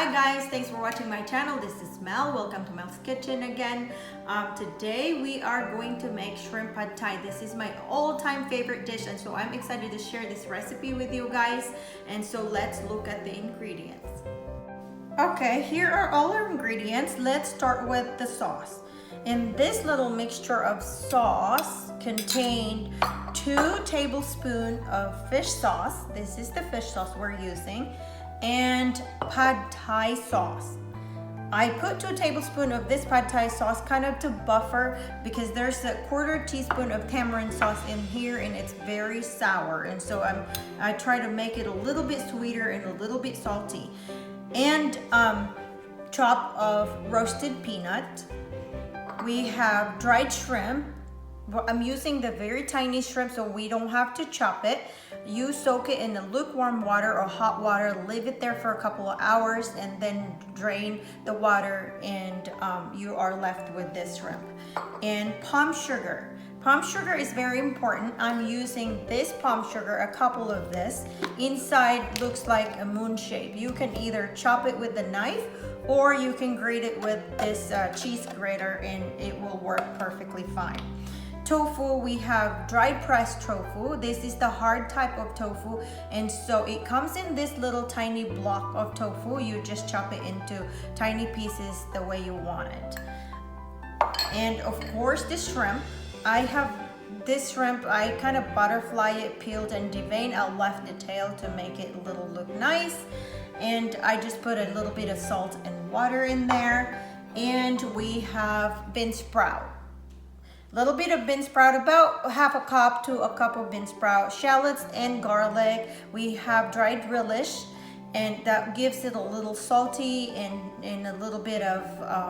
Hi guys, thanks for watching my channel. This is Mel. Welcome to Mel's Kitchen again. Today we are going to make shrimp pad thai. This is my all-time favorite dish, and so I'm excited to share this recipe with you guys. And so let's look at the ingredients. Okay, here are all our ingredients. Let's start with the sauce. And this little mixture of sauce contained 2 tablespoons of fish sauce. This is the fish sauce we're using. And pad thai sauce. I put 2 tablespoons of this pad thai sauce kind of to buffer because there's a 1/4 teaspoon of tamarind sauce in here and it's very sour, and so I try to make it a little bit sweeter and a little bit salty. And chop of roasted peanut. We have dried shrimp. I'm using the very tiny shrimp so we don't have to chop it. You soak it in the lukewarm water or hot water, leave it there for a couple of hours, and then drain the water, and you are left with this shrimp. And palm sugar. Palm sugar is very important. I'm using this palm sugar, a couple of this. Inside looks like a moon shape. You can either chop it with a knife or you can grate it with this cheese grater and it will work perfectly fine. Tofu, we have dry pressed tofu. This is the hard type of tofu, and so it comes in this little tiny block of tofu. You just chop it into tiny pieces the way you want it. And of course the shrimp. I have this shrimp, I kind of butterfly it, peeled and deveined. I left the tail to make it a little look nice, and I just put a little bit of salt and water in there. And we have bean sprout. Little bit of bean sprout, about 1/2 cup to 1 cup of bean sprout, shallots and garlic. We have dried relish, and that gives it a little salty and a little bit of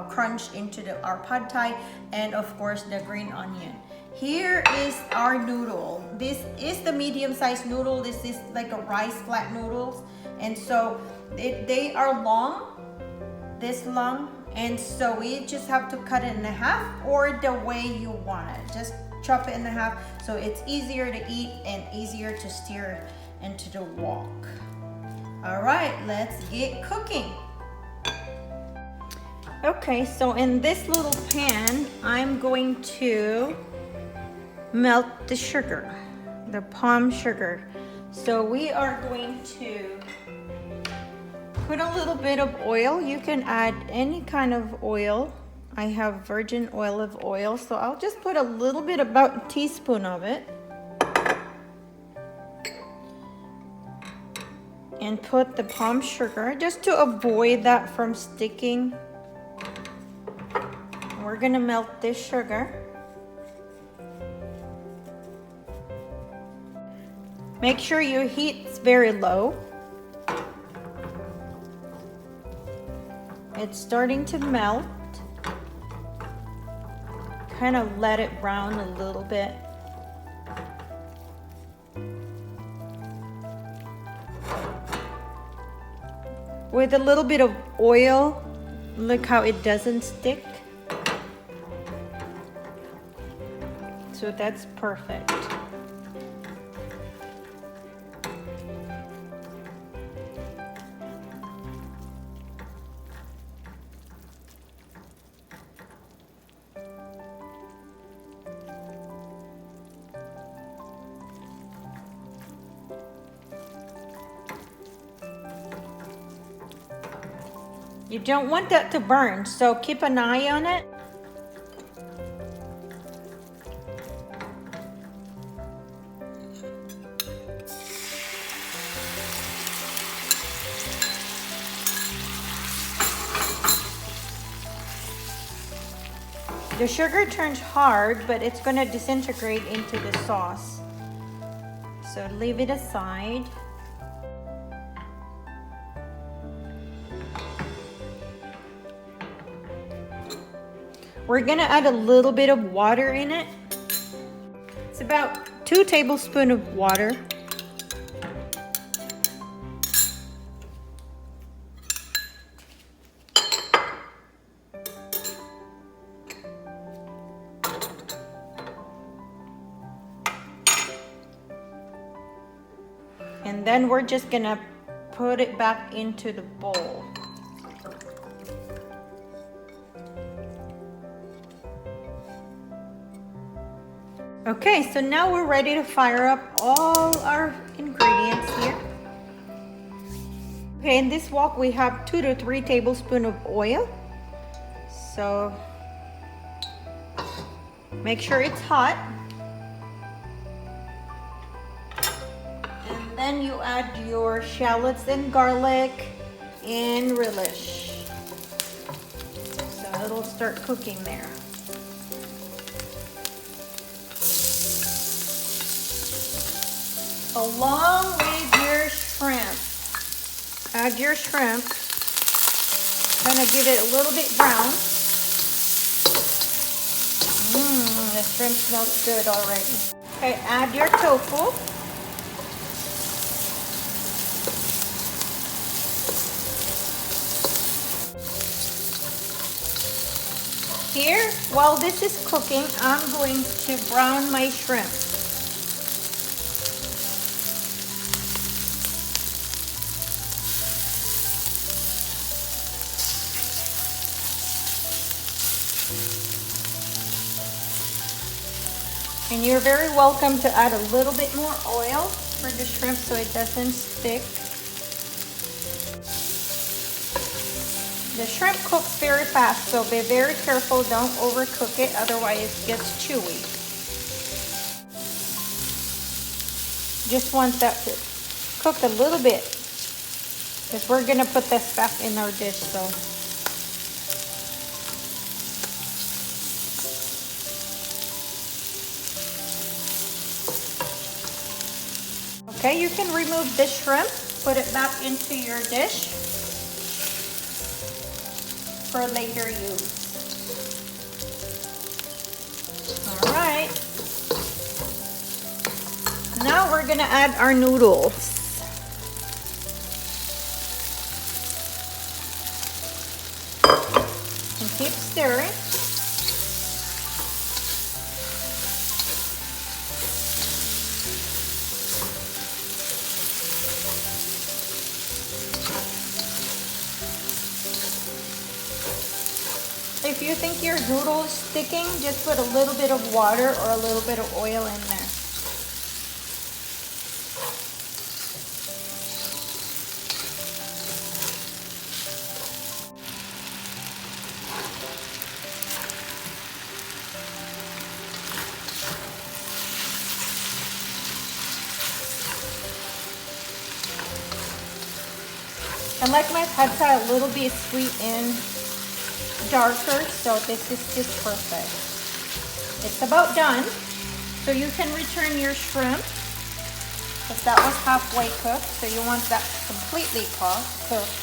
crunch into our pad thai, and of course the green onion. Here is our noodle. This is the medium-sized noodle. This is like a rice flat noodles, and so they are long, this long. And so we just have to cut it in half or the way you want it. Just chop it in half so it's easier to eat and easier to steer into the wok. All right, let's get cooking. Okay, so in this little pan, I'm going to melt the sugar, the palm sugar. So we are going to put a little bit of oil. You can add any kind of oil. I have virgin olive oil, so I'll just put a little bit, about a teaspoon of it. And put the palm sugar just to avoid that from sticking. We're gonna melt this sugar. Make sure your heat's very low. It's starting to melt. Kind of let it brown a little bit. With a little bit of oil, look how it doesn't stick. So that's perfect. You don't want that to burn, so keep an eye on it. The sugar turns hard, but it's going to disintegrate into the sauce. So leave it aside. We're gonna add a little bit of water in it. It's about 2 tablespoons of water. And then we're just gonna put it back into the bowl. Okay, so now we're ready to fire up all our ingredients here. Okay, in this wok we have 2 to 3 tablespoons of oil. So make sure it's hot. And then you add your shallots and garlic and relish. So it'll start cooking there. Along with your shrimp. Add your shrimp. Kind of give it a little bit brown. The shrimp smells good already. Okay, add your tofu. Here, while this is cooking, I'm going to brown my shrimp. And you're very welcome to add a little bit more oil for the shrimp so it doesn't stick. The shrimp cooks very fast, so be very careful. Don't overcook it, otherwise it gets chewy. Just want that to cook a little bit, because we're gonna put this back in our dish. So okay, you can remove the shrimp, put it back into your dish for later use. All right. Now we're gonna add our noodles. And keep stirring. If you think your noodle is sticking, just put a little bit of water or a little bit of oil in there. I like my pad thai a little bit sweet and darker, so this is just perfect. It's about done, so you can return your shrimp, because that was halfway cooked, so you want that completely cooked.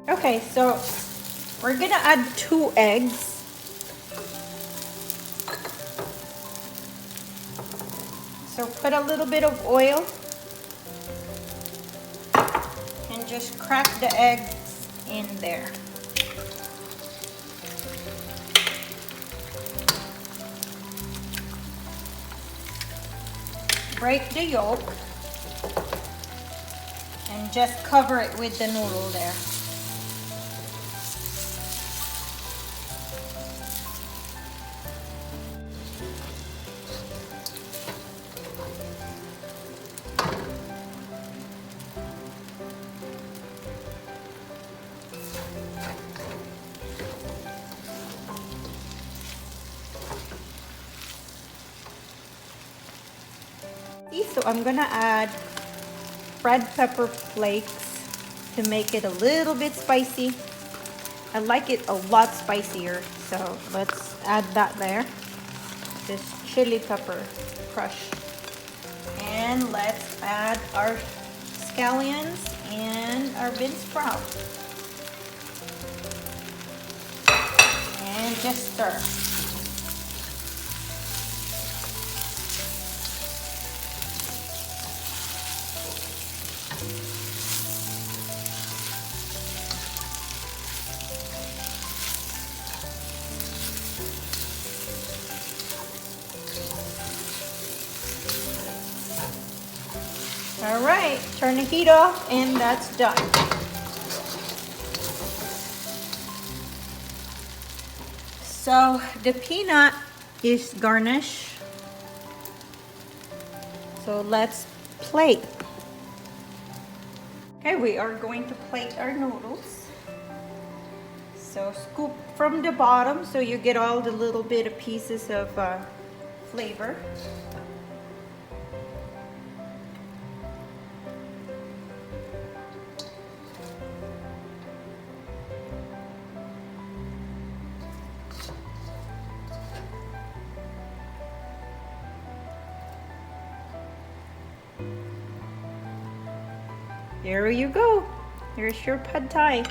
Okay, so we're gonna add 2 eggs. So put a little bit of oil and just crack the eggs in there. Break the yolk and just cover it with the noodle there. So I'm gonna add red pepper flakes to make it a little bit spicy. I like it a lot spicier, so let's add that there. This chili pepper crush. And let's add our scallions and our bean sprout. And just stir. All right, turn the heat off and that's done. So the peanut is garnished. So let's plate. Okay, we are going to plate our noodles. So scoop from the bottom so you get all the little bit of pieces of flavor. There you go. Here's your pad thai.